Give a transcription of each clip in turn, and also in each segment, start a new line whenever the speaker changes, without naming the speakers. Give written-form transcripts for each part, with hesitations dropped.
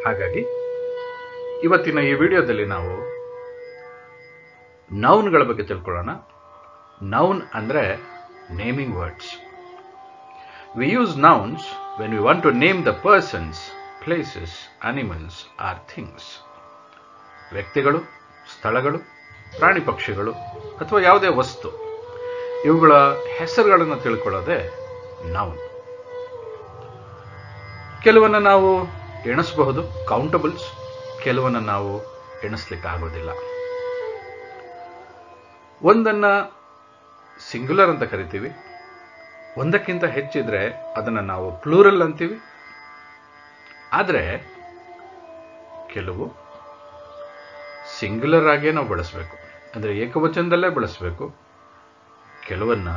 ಹಾಗಾಗಿ ಇವತ್ತಿನ ಈ ವಿಡಿಯೋದಲ್ಲಿ ನಾವು ನೌನ್ಗಳ ಬಗ್ಗೆ ತಿಳ್ಕೊಳ್ಳೋಣ. ನೌನ್ ಅಂದ್ರೆ naming words. We use nouns when we want to name the persons, places, animals or things. ವ್ಯಕ್ತಿಗಳು, ಸ್ಥಳಗಳು, ಪ್ರಾಣಿ ಪಕ್ಷಿಗಳು ಅಥವಾ ಯಾವುದೇ ವಸ್ತು, ಇವುಗಳ ಹೆಸರುಗಳನ್ನು ತಿಳ್ಕೊಳ್ಳೋದೇ ನೌನ್. ಕೆಲವನ್ನ ನಾವು ಎಣಿಸಬಹುದು, ಕೌಂಟಬಲ್ಸ್, ಕೆಲವನ್ನ ನಾವು ಎಣಿಸ್ಲಿಕ್ಕೆ ಆಗೋದಿಲ್ಲ. ಒಂದನ್ನ ಸಿಂಗ್ಯುಲರ್ ಅಂತ ಕರಿತೀವಿ, ಒಂದಕ್ಕಿಂತ ಹೆಚ್ಚಿದ್ರೆ ಅದನ್ನ ನಾವು ಪ್ಲೂರಲ್ ಅಂತೀವಿ. ಆದರೆ ಕೆಲವು ಸಿಂಗ್ಯುಲರ್ ಆಗೇ ನಾವು ಬಳಸಬೇಕು, ಅಂದ್ರೆ ಏಕವಚನದಲ್ಲೇ ಬಳಸಬೇಕು. ಕೆಲವನ್ನ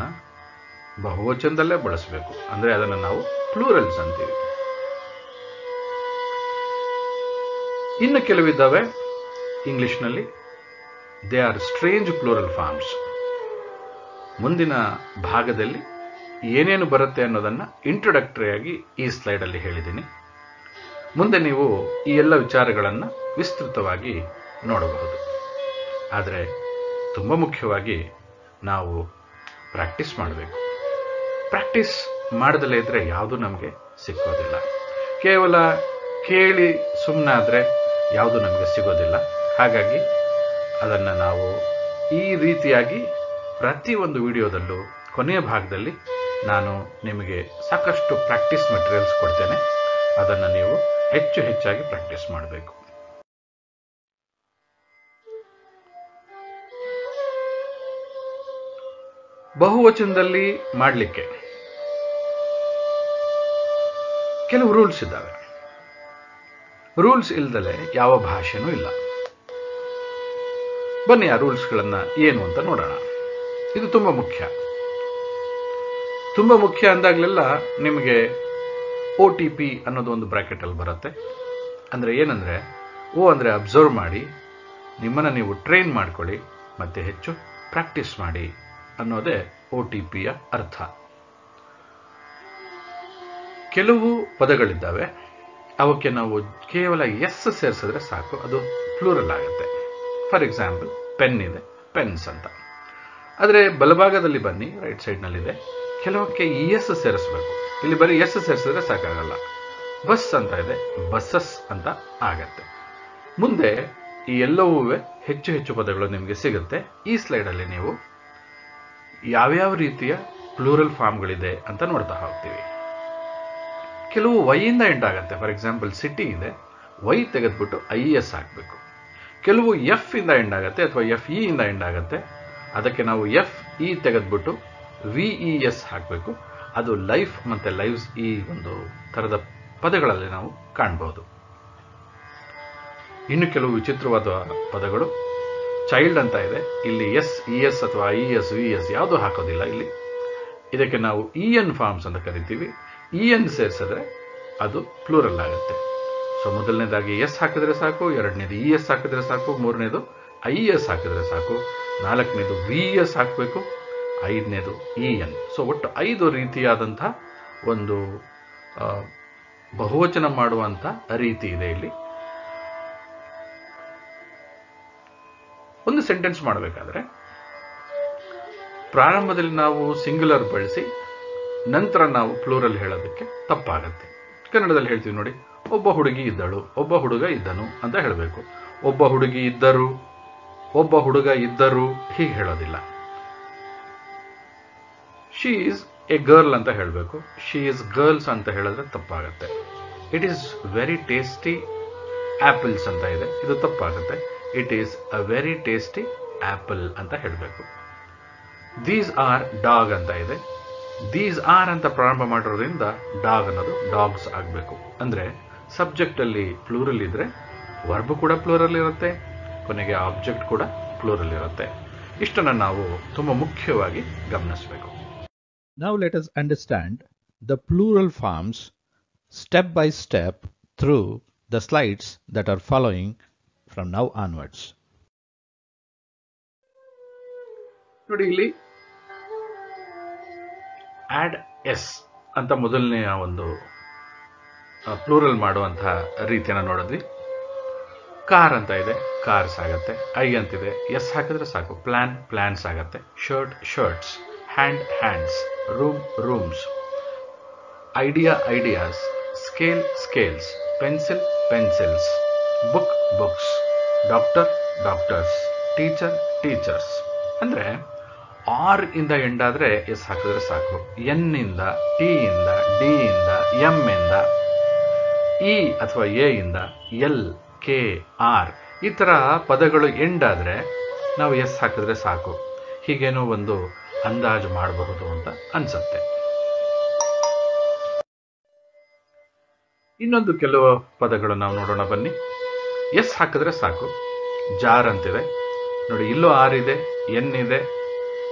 ಬಹುವಚನದಲ್ಲೇ ಬಳಸಬೇಕು, ಅಂದ್ರೆ ಅದನ್ನು ನಾವು ಪ್ಲೂರಲ್ಸ್ ಅಂತೀವಿ. ಇನ್ನು ಕೆಲವಿದ್ದಾವೆ ಇಂಗ್ಲಿಷ್ನಲ್ಲಿ, they are strange plural forms. ಮುಂದಿನ ಭಾಗದಲ್ಲಿ ಏನೇನು ಬರುತ್ತೆ ಅನ್ನೋದನ್ನ ಇಂಟ್ರೊಡಕ್ಟರಿ ಆಗಿ ಈ ಸ್ಲೈಡ್ ಅಲ್ಲಿ ಹೇಳಿದ್ದೀನಿ. ಮುಂದೆ ನೀವು ಈ ಎಲ್ಲ ವಿಚಾರಗಳನ್ನ ವಿಸ್ತೃತವಾಗಿ ನೋಡಬಹುದು. ಆದರೆ ತುಂಬಾ ಮುಖ್ಯವಾಗಿ ನಾವು ಪ್ರಾಕ್ಟೀಸ್ ಮಾಡಬೇಕು. ಪ್ರಾಕ್ಟೀಸ್ ಮಾಡದಲ್ಲೇ ಇದ್ರೆ ಯಾವುದು ನಮಗೆ ಸಿಕ್ಕೋದಿಲ್ಲ. ಕೇವಲ ಕೇಳಿ ಸುಮ್ಮನಾದ್ರೆ ಯಾವುದು ನಮಗೆ ಸಿಗೋದಿಲ್ಲ. ಹಾಗಾಗಿ ಅದನ್ನು ನಾವು ಈ ರೀತಿಯಾಗಿ ಪ್ರತಿಯೊಂದು ವಿಡಿಯೋದಲ್ಲೂ ಕೊನೆಯ ಭಾಗದಲ್ಲಿ ನಾನು ನಿಮಗೆ ಸಾಕಷ್ಟು ಪ್ರಾಕ್ಟೀಸ್ ಮೆಟೀರಿಯಲ್ಸ್ ಕೊಡ್ತೇನೆ. ಅದನ್ನು ನೀವು ಹೆಚ್ಚು ಹೆಚ್ಚಾಗಿ ಪ್ರಾಕ್ಟೀಸ್ ಮಾಡಬೇಕು. ಬಹುವಚನದಲ್ಲಿ ಮಾಡಲಿಕ್ಕೆ ಕೆಲವು ರೂಲ್ಸ್ ಇದ್ದಾವೆ. ರೂಲ್ಸ್ ಇಲ್ದಲೆ ಯಾವ ಭಾಷೆನೂ ಇಲ್ಲ. ಬನ್ನಿ ಆ ರೂಲ್ಸ್ಗಳನ್ನ ಏನು ಅಂತ ನೋಡೋಣ. ಇದು ತುಂಬಾ ಮುಖ್ಯ. ತುಂಬಾ ಮುಖ್ಯ ಅಂದಾಗಲೆಲ್ಲ ನಿಮಗೆ OTP ಅನ್ನೋದು ಒಂದು ಬ್ರಾಕೆಟ್ ಅಲ್ಲಿ ಬರುತ್ತೆ. ಅಂದ್ರೆ ಏನಂದ್ರೆ, ಓ ಅಂದ್ರೆ ಅಬ್ಸರ್ವ್ ಮಾಡಿ, ನಿಮ್ಮನ್ನ ನೀವು ಟ್ರೈನ್ ಮಾಡ್ಕೊಳ್ಳಿ, ಮತ್ತೆ ಹೆಚ್ಚು ಪ್ರಾಕ್ಟೀಸ್ ಮಾಡಿ ಅನ್ನೋದೇ OTPಯ ಅರ್ಥ. ಕೆಲವು ಪದಗಳಿದ್ದಾವೆ, ಅವಕ್ಕೆ ನಾವು ಕೇವಲ ಎಸ್ ಸೇರಿಸಿದ್ರೆ ಸಾಕು, ಅದು ಪ್ಲೂರಲ್ ಆಗುತ್ತೆ. ಫಾರ್ ಎಕ್ಸಾಂಪಲ್, ಪೆನ್ ಇದೆ, ಪೆನ್ಸ್ ಅಂತ. ಆದರೆ ಬಲಭಾಗದಲ್ಲಿ ಬನ್ನಿ, ರೈಟ್ ಸೈಡ್ ನಲ್ಲಿದೆ, ಕೆಲವಕ್ಕೆ ಎಸ್ ಸೇರಿಸಬೇಕು. ಇಲ್ಲಿ ಬರೀ ಎಸ್ ಸೇರಿಸಿದ್ರೆ ಸಾಕಾಗಲ್ಲ. ಬಸ್ ಅಂತ ಇದೆ, ಬಸ್ಸಸ್ ಅಂತ ಆಗತ್ತೆ. ಮುಂದೆ ಈ ಎಲ್ಲವೂ ಹೆಚ್ಚು ಹೆಚ್ಚು ಪದಗಳು ನಿಮಗೆ ಸಿಗುತ್ತೆ. ಈ ಸ್ಲೈಡ್ ಅಲ್ಲಿ ನೀವು ಯಾವ್ಯಾವ ರೀತಿಯ ಪ್ಲೂರಲ್ ಫಾರ್ಮ್ಗಳಿದೆ ಅಂತ ನೋಡ್ತಾ ಹೋಗ್ತೀವಿ. ಕೆಲವು ವೈಯಿಂದ ಎಂಡ್ ಆಗತ್ತೆ. ಫಾರ್ ಎಕ್ಸಾಂಪಲ್, ಸಿಟಿ ಇದೆ, ವೈ ತೆಗೆದ್ಬಿಟ್ಟು IS ಹಾಕಬೇಕು. ಕೆಲವು ಎಫ್ ಇಂದ ಎಂಡ್ ಆಗತ್ತೆ ಅಥವಾ FE ಇಂದ ಎಂಡ್ ಆಗತ್ತೆ, ಅದಕ್ಕೆ ನಾವು FE ತೆಗೆದ್ಬಿಟ್ಟು VES ಹಾಕಬೇಕು. ಅದು ಲೈಫ್ ಮತ್ತೆ ಲೈವ್ಸ್, ಈ ಒಂದು ತರದ ಪದಗಳಲ್ಲಿ ನಾವು ಕಾಣಬಹುದು. ಇನ್ನು ಕೆಲವು ವಿಚಿತ್ರವಾದ ಪದಗಳು, ಚೈಲ್ಡ್ ಅಂತ ಇದೆ, ಇಲ್ಲಿ ES ಅಥವಾ IES VES ಯಾವುದು ಹಾಕೋದಿಲ್ಲ. ಇಲ್ಲಿ ಇದಕ್ಕೆ ನಾವು EN ಫಾರ್ಮ್ಸ್ ಅಂತ ಕರಿತೀವಿ. EN ಸೇರಿಸಿದ್ರೆ ಅದು ಪ್ಲೂರಲ್ ಆಗುತ್ತೆ. ಸೊ ಮೊದಲನೇದಾಗಿ ಎಸ್ ಹಾಕಿದ್ರೆ ಸಾಕು, ಎರಡನೇದು ES ಹಾಕಿದ್ರೆ ಸಾಕು, ಮೂರನೇದು IES ಹಾಕಿದ್ರೆ ಸಾಕು, ನಾಲ್ಕನೇದು VES ಹಾಕಬೇಕು, ಐದನೇದು EN. ಸೊ ಒಟ್ಟು 5 ರೀತಿಯಾದಂತಹ ಒಂದು ಬಹುವಚನ ಮಾಡುವಂತ ರೀತಿ ಇದೆ ಇಲ್ಲಿ. ಒಂದು ಸೆಂಟೆನ್ಸ್ ಮಾಡಬೇಕಾದ್ರೆ ಪ್ರಾರಂಭದಲ್ಲಿ ನಾವು ಸಿಂಗ್ಯುಲರ್ ಬಳಸಿ ನಂತರ ನಾವು ಪ್ಲೂರಲ್ ಹೇಳೋದಕ್ಕೆ ತಪ್ಪಾಗತ್ತೆ. ಕನ್ನಡದಲ್ಲಿ ಹೇಳ್ತೀವಿ ನೋಡಿ, ಒಬ್ಬ ಹುಡುಗಿ ಇದ್ದಳು, ಒಬ್ಬ ಹುಡುಗ ಇದ್ದನು ಅಂತ ಹೇಳಬೇಕು. ಒಬ್ಬ ಹುಡುಗಿ ಇದ್ದರು, ಒಬ್ಬ ಹುಡುಗ ಇದ್ದರು ಹೀಗೆ ಹೇಳೋದಿಲ್ಲ. ಶಿ ಈಸ್ ಎ ಗರ್ಲ್ ಅಂತ ಹೇಳಬೇಕು. ಶಿ ಈಸ್ ಗರ್ಲ್ಸ್ ಅಂತ ಹೇಳಿದ್ರೆ ತಪ್ಪಾಗತ್ತೆ. It is very tasty apples ಅಂತ ಇದೆ, ಇದು ತಪ್ಪಾಗುತ್ತೆ. It is a very tasty apple ಅಂತ ಹೇಳಬೇಕು. ದೀಸ್ ಆರ್ ಡಾಗ್ ಅಂತ ಇದೆ, ದೀಸ್ ಆರ್ ಅಂತ ಪ್ರಾರಂಭ ಮಾಡಿರೋದ್ರಿಂದ ಡಾಗ್ ಅನ್ನೋದು ಡಾಗ್ಸ್ ಆಗಬೇಕು. ಅಂದ್ರೆ ಸಬ್ಜೆಕ್ಟ್ ಅಲ್ಲಿ ಪ್ಲೂರಲ್ ಇದ್ರೆ ವರ್ಬ್ ಕೂಡ ಪ್ಲೂರಲ್ ಇರುತ್ತೆ, ಕೊನೆಗೆ ಆಬ್ಜೆಕ್ಟ್ ಕೂಡ ಪ್ಲೂರಲ್ ಇರುತ್ತೆ. ಇಷ್ಟನ್ನು ನಾವು ತುಂಬಾ ಮುಖ್ಯವಾಗಿ ಗಮನಿಸಬೇಕು.
Now let us understand the plural forms step by step through the slides that are following from now onwards.
ನೋಡಿ, ಇಲ್ಲಿ ಆಡ್ ಎಸ್ ಅಂತ ಮೊದಲನೆಯ ಒಂದು ಪ್ಲೂರಲ್ ಮಾಡುವಂತಹ ರೀತಿಯನ್ನು ನೋಡಿದ್ವಿ. ಕಾರ್ ಅಂತ ಇದೆ, ಕಾರ್ಸ್ ಆಗತ್ತೆ. ಐ ಅಂತಿದೆ, ಎಸ್ ಹಾಕಿದ್ರೆ ಸಾಕು, ಪ್ಲಾನ್ ಪ್ಲಾನ್ಸ್ ಆಗತ್ತೆ. Shirt shirts, hand hands, room rooms, idea ideas, scale scales, pencil pencils, book books, doctor doctors, teacher teachers. ಅಂದರೆ ಆರ್ ಇಂದ ಎಂಡ್ ಆದರೆ ಎಸ್ ಹಾಕಿದ್ರೆ ಸಾಕು. ಎನ್ ಇಂದ, ಟಿ ಇಂದ, ಡಿ ಇಂದ, ಎಂ ಇಂದ, ಇ ಅಥವಾ ಎ ಇಂದ, ಎಲ್, ಕೆ, ಆರ್ ಈ ಥರ ಪದಗಳು ಎಂಡ್ ಆದರೆ ನಾವು ಎಸ್ ಹಾಕಿದ್ರೆ ಸಾಕು. ಹೀಗೇನೋ ಒಂದು ಅಂದಾಜು ಮಾಡಬಹುದು ಅಂತ ಅನ್ಸುತ್ತೆ. ಇನ್ನೊಂದು ಕೆಲವು ಪದಗಳು ನಾವು ನೋಡೋಣ ಬನ್ನಿ. ಎಸ್ ಹಾಕಿದ್ರೆ ಸಾಕು. ಜಾರ್ ಅಂತಿದೆ ನೋಡಿ, ಇಲ್ಲೂ ಆರ್ ಇದೆ, ಎನ್ ಇದೆ.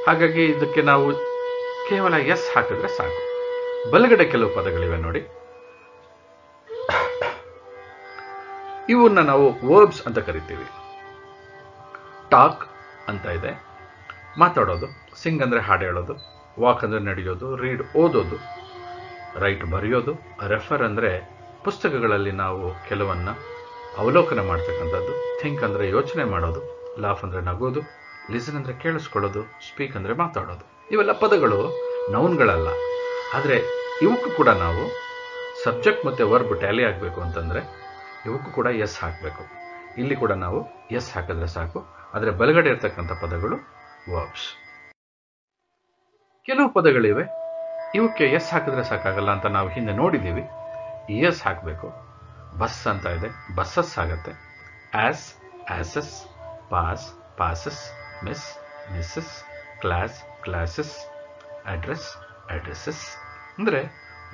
ಹಾಗಾಗಿ ಇದಕ್ಕೆ ನಾವು ಕೇವಲ ಎಸ್ ಹಾಕಿದ್ರೆ ಸಾಕು. ಬಲಗಡೆ ಕೆಲವು ಪದಗಳಿವೆ ನೋಡಿ. ಇವನ್ನ ನಾವು ವರ್ಬ್ಸ್ ಅಂತ ಕರಿತೀವಿ. ಟಾಕ್ ಅಂತ ಇದೆ, ಮಾತಾಡೋದು. ಸಿಂಗ್ ಅಂದ್ರೆ ಹಾಡು ಹೇಳೋದು, ವಾಕ್ ಅಂದ್ರೆ ನಡೆಯೋದು, ರೀಡ್ ಓದೋದು, ರೈಟ್ ಬರೆಯೋದು, ರೆಫರ್ ಅಂದ್ರೆ ಪುಸ್ತಕಗಳಲ್ಲಿ ನಾವು ಕೆಲವನ್ನ ಅವಲೋಕನ ಮಾಡ್ತಕ್ಕಂಥದ್ದು, ಥಿಂಕ್ ಅಂದ್ರೆ ಯೋಚನೆ ಮಾಡೋದು, ಲಾಫ್ ಅಂದ್ರೆ ನಗೋದು, ಲಿಸನ್ ಅಂದ್ರೆ ಕೇಳಿಸ್ಕೊಳ್ಳೋದು, ಸ್ಪೀಕ್ ಅಂದ್ರೆ ಮಾತಾಡೋದು. ಇವೆಲ್ಲ ಪದಗಳು ನೌನ್ಗಳಲ್ಲ. ಆದರೆ ಇವಕ್ಕೂ ಕೂಡ ನಾವು ಸಬ್ಜೆಕ್ಟ್ ಮತ್ತೆ ವರ್ಬ್ ಟ್ಯಾಲಿ ಆಗಬೇಕು ಅಂತಂದ್ರೆ ಇವಕ್ಕೂ ಕೂಡ ಎಸ್ ಹಾಕಬೇಕು. ಇಲ್ಲಿ ಕೂಡ ನಾವು ಎಸ್ ಹಾಕಿದ್ರೆ ಸಾಕು. ಆದರೆ ಬಲಗಡೆ ಇರ್ತಕ್ಕಂಥ ಪದಗಳು ವರ್ಬ್ಸ್. ಕೆಲವು ಪದಗಳಿವೆ ಇವಕ್ಕೆ ಎಸ್ ಹಾಕಿದ್ರೆ ಸಾಕಾಗಲ್ಲ ಅಂತ ನಾವು ಹಿಂದೆ ನೋಡಿದ್ದೀವಿ. ಎಸ್ ಹಾಕಬೇಕು. ಬಸ್ ಅಂತ ಇದೆ, ಬಸ್ಸಸ್ ಆಗತ್ತೆ. Ass, asses, pass, passes, miss, misses, class, classes, address, addresses. ಅಂದರೆ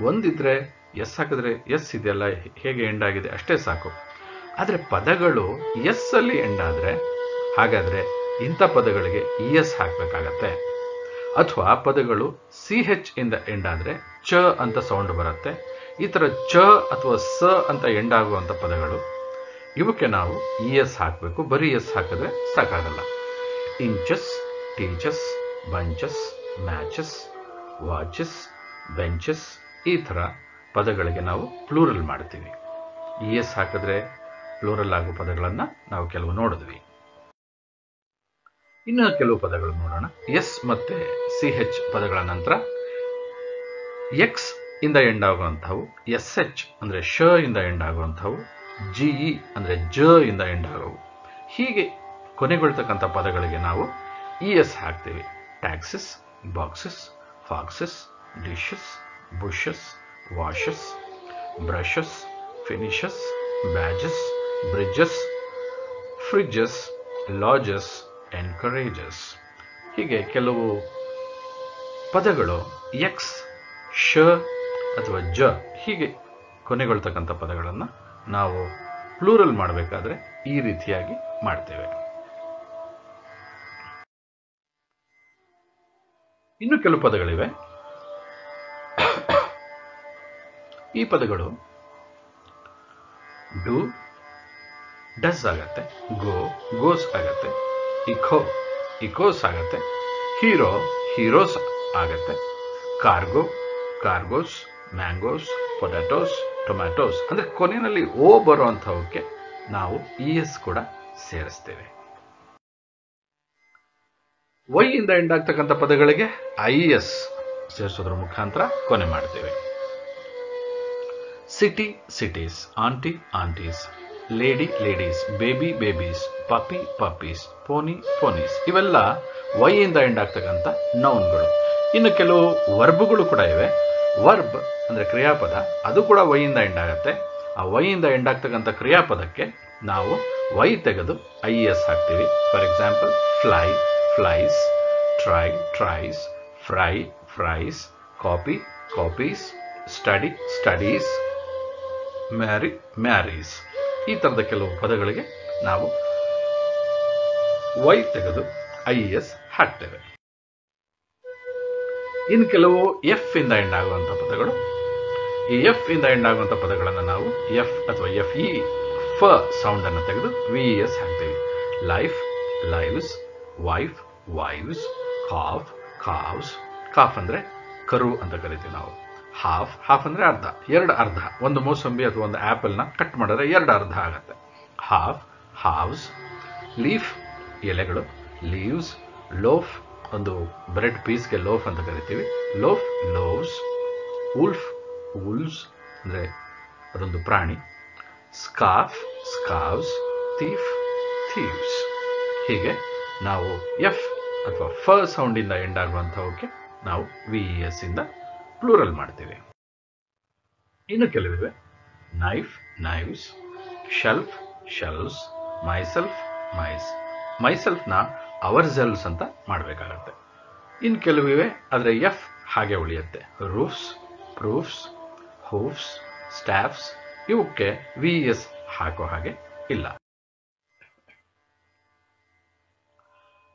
ಒಂದಿದ್ರೆ ಎಸ್ ಹಾಕಿದ್ರೆ ಎಸ್ ಇದೆಯಲ್ಲ ಹೇಗೆ ಎಂಡ್ ಆಗಿದೆ ಅಷ್ಟೇ ಸಾಕು. ಆದರೆ ಪದಗಳು ಎಸ್ ಅಲ್ಲಿ ಎಂಡ್ ಆದರೆ ಹಾಗಾದ್ರೆ ಇಂಥ ಪದಗಳಿಗೆ ಇ ಎಸ್ ಹಾಕಬೇಕಾಗತ್ತೆ. ಅಥವಾ ಪದಗಳು ಸಿ ಹೆಚ್ ಇಂದ ಎಂಡ್ ಆದರೆ ಚ ಅಂತ ಸೌಂಡ್ ಬರುತ್ತೆ. ಈ ಥರ ಚ ಅಥವಾ ಸ ಅಂತ ಎಂಡ್ ಆಗುವಂಥ ಪದಗಳು ಇವಕ್ಕೆ ನಾವು ಇ ಎಸ್ ಹಾಕಬೇಕು. ಬರೀ ಎಸ್ ಹಾಕಿದ್ರೆ ಸಾಕಾಗಲ್ಲ. Inches, teaches, bunches, matches, watches, benches ಈ ಥರ ಪದಗಳಿಗೆ ನಾವು ಪ್ಲೂರಲ್ ಮಾಡ್ತೀವಿ. ಇ ಎಸ್ ಹಾಕಿದ್ರೆ ಪ್ಲೂರಲ್ ಆಗೋ ಪದಗಳನ್ನು ನಾವು ಕೆಲವು ನೋಡಿದ್ವಿ. ಇನ್ನು ಕೆಲವು ಪದಗಳು ನೋಡೋಣ. ಎಸ್ ಮತ್ತೆ ಸಿ ಹೆಚ್ ಪದಗಳ ನಂತರ ಎಕ್ಸ್ ಇಂದ ಎಂಡ್ ಆಗುವಂಥವು, ಎಸ್ ಎಚ್ ಅಂದ್ರೆ ಶ ಇಂದ ಎಂಡ್ ಆಗುವಂಥವು, ಜಿಇ ಅಂದ್ರೆ ಜ ಇಂದ ಎಂಡ್ ಆಗುವು. ಹೀಗೆ ಕೊನೆಗೊಳ್ತಕ್ಕಂಥ ಪದಗಳಿಗೆ ನಾವು ಇ ಎಸ್ ಹಾಕ್ತೀವಿ. Taxes, boxes, foxes, dishes, bushes, washes, brushes, finishes, badges, bridges, fridges, lodges, encourages. ಹೀಗೆ ಕೆಲವು ಪದಗಳು ಎಕ್ಸ್, ಶ ಅಥವಾ ಜ ಹೀಗೆ ಕೊನೆಗೊಳ್ತಕ್ಕಂಥ ಪದಗಳನ್ನು ನಾವು ಪ್ಲೂರಲ್ ಮಾಡಬೇಕಾದ್ರೆ ಈ ರೀತಿಯಾಗಿ ಮಾಡ್ತೇವೆ. ಇನ್ನು ಕೆಲವು ಪದಗಳಿವೆ. ಈ ಪದಗಳು ಡು, ಡಸ್ ಆಗತ್ತೆ. ಗೋ, ಗೋಸ್ ಆಗತ್ತೆ. ಇಕೋ, ಇಕೋಸ್ ಆಗತ್ತೆ. ಹೀರೋ, ಹೀರೋಸ್ ಆಗತ್ತೆ. Cargo, cargoes, mangoes, potatoes, tomatoes. ಅಂದ್ರೆ ಕೊನೆಯಲ್ಲಿ ಓ ಬರುವಂಥವಕ್ಕೆ ನಾವು ಇ ಎಸ್ ಕೂಡ ಸೇರಿಸ್ತೇವೆ. ವೈ ಇಂದ ಎಂಡ್ ಆಗ್ತಕ್ಕಂಥ ಪದಗಳಿಗೆ ಐ ಎಸ್ ಸೇರಿಸೋದ್ರ ಮುಖಾಂತರ ಕೊನೆ ಮಾಡ್ತೇವೆ. City, cities, aunty, aunties, lady, ladies, baby, babies, puppy, puppies, pony, ponies ಇವೆಲ್ಲ ವೈ ಇಂದ ಎಂಡ್ ಆಗ್ತಕ್ಕಂಥ ನೌನ್ಗಳು. ಇನ್ನು ಕೆಲವು ವರ್ಬ್ಗಳು ಕೂಡ ಇವೆ. ವರ್ಬ್ ಅಂದ್ರೆ ಕ್ರಿಯಾಪದ, ಅದು ಕೂಡ ವೈ ಇಂದ ಎಂಡ್ ಆಗುತ್ತೆ. ಆ ವೈ ಇಂದ ಎಂಡ್ ಆಗ್ತಕ್ಕಂಥ ಕ್ರಿಯಾಪದಕ್ಕೆ ನಾವು ವೈ ತೆಗೆದು ಐ ಎಸ್ ಹಾಕ್ತೀವಿ. For example fly, flies, try, tries, fry, fries, copy, copies, study, studies, marry, marries. ಈ ತರದ ಕೆಲವು ಪದಗಳಿಗೆ ನಾವು ವೈ ತೆಗೆದು ಐ ಎಸ್ ಹಾಕ್ತೇವೆ. ಇನ್ನು ಕೆಲವು ಎಫ್ ಇಂದ ಎಂಡ್ ಆಗುವಂತಹ ಪದಗಳು. ಈ ಎಫ್ ಇಂದ ಎಂಡ್ ಆಗುವಂತಹ ಪದಗಳನ್ನು ನಾವು ಎಫ್ ಅಥವಾ ಎಫ್ ಇ ಫ ಸೌಂಡ್ ಅನ್ನು ತೆಗೆದು ವಿ ಎಸ್ ಹಾಕ್ತೇವೆ. Life, lives, wife, wives, calf, calves. Calf ಅಂದ್ರೆ ಕರು ಅಂತ ಕರಿತೀವಿ ನಾವು. ಹಾಫ್, ಹಾಫ್ ಅಂದರೆ ಅರ್ಧ, ಎರಡು ಅರ್ಧ. ಒಂದು ಮೋಸಂಬಿ ಅಥವಾ ಒಂದು ಆ್ಯಪಲ್ನ ಕಟ್ ಮಾಡಿದ್ರೆ ಎರಡು ಅರ್ಧ ಆಗುತ್ತೆ. ಹಾಫ್, ಹಾವ್ಸ್. ಲೀಫ್, ಎಲೆಗಳು, ಲೀವ್ಸ್. ಲೋಫ್, ಒಂದು ಬ್ರೆಡ್ ಪೀಸ್ಗೆ ಲೋಫ್ ಅಂತ ಕರಿತೀವಿ, ಲೋಫ್, ಲೋವ್ಸ್. ಉಲ್ಫ್, ಉಲ್ವ್ಸ್ ಅಂದರೆ ಅದೊಂದು ಪ್ರಾಣಿ. Scarf, scarves. Thief, thieves. ಹೀಗೆ ನಾವು ಎಫ್ ಅಥವಾ ಫ ಸೌಂಡಿಂದ ಎಂಡ್ ಆಗುವಂಥವಕ್ಕೆ ನಾವು VES ಇಂದ ಪ್ಲೂರಲ್ ಮಾಡ್ತೀವಿ. ಇನ್ನು ಕೆಲವಿವೆ. Knife, knives. Shelf, shelves. Myself, mice. ಮೈಸೆಲ್ಫ್ನ ಅವರ್ ಸೆಲ್ವ್ಸ್ ಅಂತ ಮಾಡಬೇಕಾಗತ್ತೆ. ಇನ್ನು ಕೆಲವಿವೆ, ಆದರೆ ಎಫ್ ಹಾಗೆ ಉಳಿಯುತ್ತೆ. Roofs, proofs. Hoofs, staffs. ಇವಕ್ಕೆ VES ಹಾಕೋ ಹಾಗೆ ಇಲ್ಲ.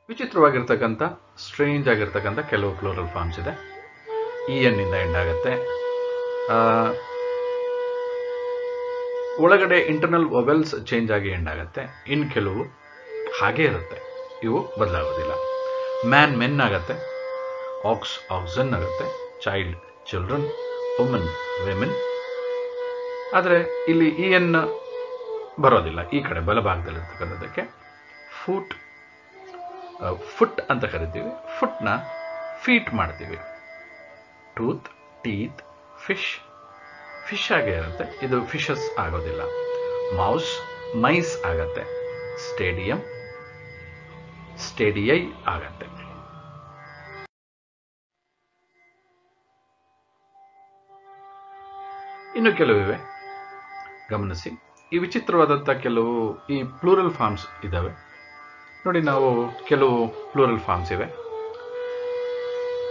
ವಿಚಿತ್ರವಾಗಿರ್ತಕ್ಕಂಥ, ಸ್ಟ್ರೇಂಜ್ ಆಗಿರ್ತಕ್ಕಂಥ ಕೆಲವು ಪ್ಲೂರಲ್ ಫಾರ್ಮ್ಸ್ ಇದೆ. EN ಇಂದ ಎಂಡ್ ಆಗುತ್ತೆ. ಒಳಗಡೆ ಇಂಟರ್ನಲ್ ವೊವೆಲ್ಸ್ ಚೇಂಜ್ ಆಗಿ ಎಂಡ್ ಆಗುತ್ತೆ. ಇನ್ನು ಕೆಲವು ಹಾಗೆ ಇರುತ್ತೆ, ಇವು ಬದಲಾಗೋದಿಲ್ಲ. ಮ್ಯಾನ್, ಮೆನ್ ಆಗುತ್ತೆ. ಆಕ್ಸ್, ಆಕ್ಸನ್ ಆಗುತ್ತೆ. Child, children. Woman, women. ಆದರೆ ಇಲ್ಲಿ EN ಬರೋದಿಲ್ಲ ಈ ಕಡೆ ಬಲಭಾಗದಲ್ಲಿರ್ತಕ್ಕಂಥದ್ದಕ್ಕೆ. ಫುಟ್, ಫುಟ್ ಅಂತ ಕರಿತೀವಿ. ಫುಟ್ನ ಫೀಟ್ ಮಾಡ್ತೀವಿ. Tooth, teeth. ಫಿಶ್, ಫಿಶ್ ಆಗೇ ಇರುತ್ತೆ, ಇದು ಫಿಶಸ್ ಆಗೋದಿಲ್ಲ. ಮೌಸ್, ಮೈಸ್ ಆಗತ್ತೆ. ಸ್ಟೇಡಿಯಂ, ಸ್ಟೇಡಿಯೈ ಆಗತ್ತೆ. ಇನ್ನು ಕೆಲವಿವೆ, ಗಮನಿಸಿ. ಈ ವಿಚಿತ್ರವಾದಂಥ ಕೆಲವು ಈ ಪ್ಲೂರಲ್ ಫಾರ್ಮ್ಸ್ ಇದ್ದಾವೆ ನೋಡಿ. ನಾವು ಕೆಲವು ಪ್ಲೂರಲ್ ಫಾರ್ಮ್ಸ್ ಇವೆ.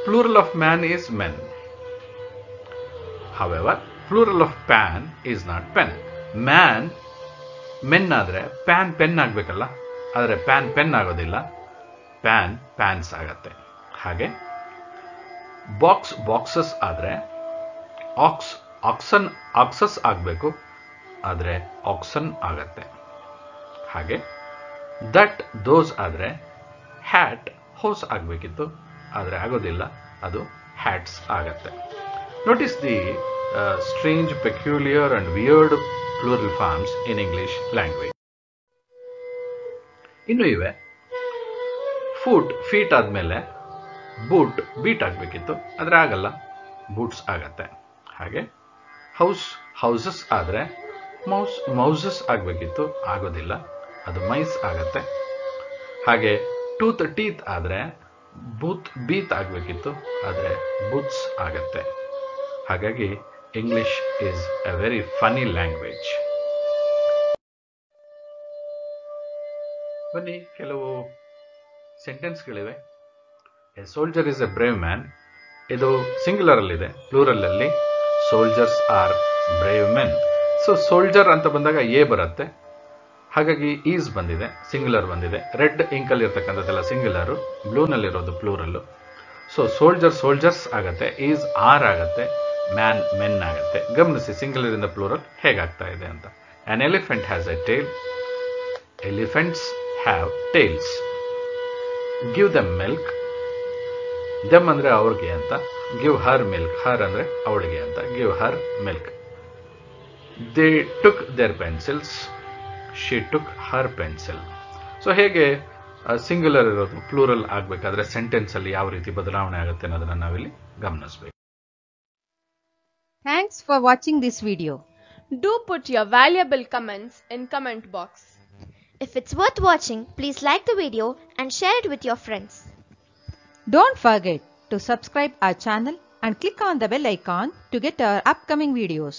Plural of man is men. However plural of PAN is not pen. Man men ಆದರೆ ಪ್ಯಾನ್ ಪೆನ್ ಆಗಬೇಕಲ್ಲ, ಆದರೆ ಪ್ಯಾನ್ ಪೆನ್ ಆಗೋದಿಲ್ಲ, ಪ್ಯಾನ್ ಪ್ಯಾನ್ಸ್ ಆಗತ್ತೆ. ಹಾಗೆ ಬಾಕ್ಸ್ ಬಾಕ್ಸಸ್ ಆದರೆ ಆಕ್ಸ್ ಆಕ್ಸನ್ ಆಕ್ಸಸ್ ಆಗಬೇಕು, ಆದರೆ ಆಕ್ಸನ್ ಆಗತ್ತೆ. ಹಾಗೆ ದಟ್ ದೋಸ್ ಆದರೆ ಹ್ಯಾಟ್ ಹೋಸ್ ಆಗಬೇಕಿತ್ತು, ಆದರೆ ಆಗೋದಿಲ್ಲ, ಅದು ಹ್ಯಾಟ್ಸ್ ಆಗತ್ತೆ. Notice the strange, peculiar and weird plural forms in English language. ಇನ್ನು ಇವೆ. ಫೂಟ್, ಫೀಟ್ ಆದಮೇಲೆ ಬೂಟ್, ಬೀಟ್ ಆಗಬೇಕಿತ್ತು, ಆದರೆ ಆಗಲ್ಲ, ಬೂಟ್ಸ್ ಆಗತ್ತೆ. ಹಾಗೆ ಹೌಸ್, ಹೌಸಸ್ ಆದರೆ ಮೌಸ್, ಮೌಸಸ್ ಆಗಬೇಕಿತ್ತು, ಆಗೋದಿಲ್ಲ, ಅದು ಮೈಸ್ ಆಗತ್ತೆ. ಹಾಗೆ ಟೂತ್, ಟೀತ್ ಆದರೆ ಬೂತ್, ಬೀತ್ ಆಗಬೇಕಿತ್ತು, ಆದರೆ ಬೂತ್ಸ್ ಆಗತ್ತೆ. ಹಾಗಾಗಿ English is a very funny language. ಬನ್ನಿ, ಕೆಲವು ಸೆಂಟೆನ್ಸ್ಗಳಿವೆ. A soldier is a brave man. ಇದು ಸಿಂಗ್ಯುಲರ್ ಅಲ್ಲಿದೆ. ಪ್ಲೂರಲ್ ಅಲ್ಲಿ soldiers are brave men. So soldier ಅಂತ ಬಂದಾಗ ಎ ಬರುತ್ತೆ, ಹಾಗಾಗಿ ಈಸ್ ಬಂದಿದೆ, ಸಿಂಗ್ಯುಲರ್ ಬಂದಿದೆ. ರೆಡ್ ಇಂಕಲ್ಲಿ ಇರ್ತಕ್ಕಂಥದ್ದೆಲ್ಲ ಸಿಂಗ್ಯುಲರು, ಬ್ಲೂನಲ್ಲಿರೋದು ಪ್ಲೂರಲ್ಲು. ಸೊ ಸೋಲ್ಜರ್ ಸೋಲ್ಜರ್ಸ್ ಆಗತ್ತೆ, ಈಸ್ ಆರ್ ಆಗತ್ತೆ, ಮ್ಯಾನ್ ಮೆನ್ ಆಗತ್ತೆ. ಗಮನಿಸಿ ಸಿಂಗ್ಯುಲರ್ ಇಂದ ಪ್ಲೂರಲ್ ಹೇಗಾಗ್ತಾ ಇದೆ ಅಂತ. An elephant has a tail. Elephants have tails. Give them milk. Them ಅಂದ್ರೆ ಅವ್ರಿಗೆ ಅಂತ. Give her milk. ಹರ್ ಅಂದ್ರೆ ಅವಳಿಗೆ ಅಂತ. Give her milk. They took their pencils. She took her pencil. So ಹೇಗೆ ಸಿಂಗ್ಯುಲರ್ ಇರೋದು ಪ್ಲೂರಲ್ ಆಗಬೇಕಾದ್ರೆ ಸೆಂಟೆನ್ಸ್ ಅಲ್ಲಿ ಯಾವ ರೀತಿ ಬದಲಾವಣೆ ಆಗುತ್ತೆ ಅನ್ನೋದನ್ನ ನಾವಿಲ್ಲಿ ಗಮನಿಸಬೇಕು.
Thanks for watching this video.
Do put your valuable comments in comment box.
If it's worth watching, please like the video and share it with your friends.
Don't forget to subscribe our channel and click on the bell icon to get our upcoming videos.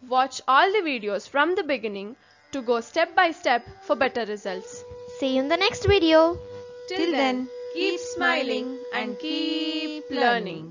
Watch all the videos from the beginning to go step by step for better results.
See you in the next video.
Till then, keep smiling and keep learning.